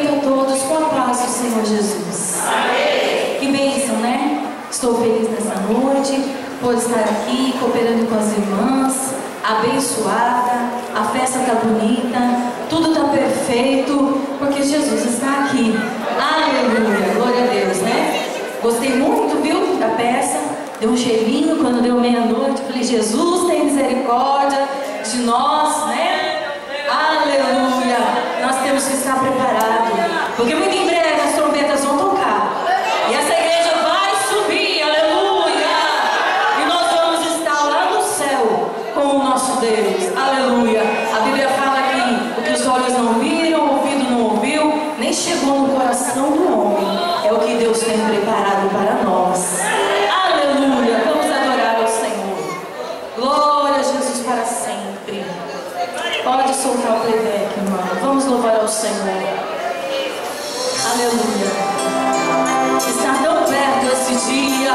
noite a todos com a paz do Senhor Jesus. Amém. Que bênção, né? Estou feliz nessa noite por estar aqui cooperando com as irmãs, abençoada, a festa está bonita, tudo está perfeito, porque Jesus está aqui. Aleluia, glória a Deus, né? Gostei muito, viu, da peça, deu um cheirinho quando deu meia-noite, falei, Jesus tem misericórdia de nós, né? Aleluia, nós temos que estar preparados, porque muito em breve as trombetas vão tocar, e essa igreja vai subir, aleluia, e nós vamos estar lá no céu com o nosso Deus, aleluia. A Bíblia fala que o que os olhos não viram, o ouvido não ouviu, nem chegou no coração do homem, é o que Deus tem preparado para nós. Aleluia, vamos adorar ao Senhor. Glória a Jesus para sempre. Pode soltar o playback, irmão. Vamos louvar ao Senhor. Aleluia. Está tão perto esse dia.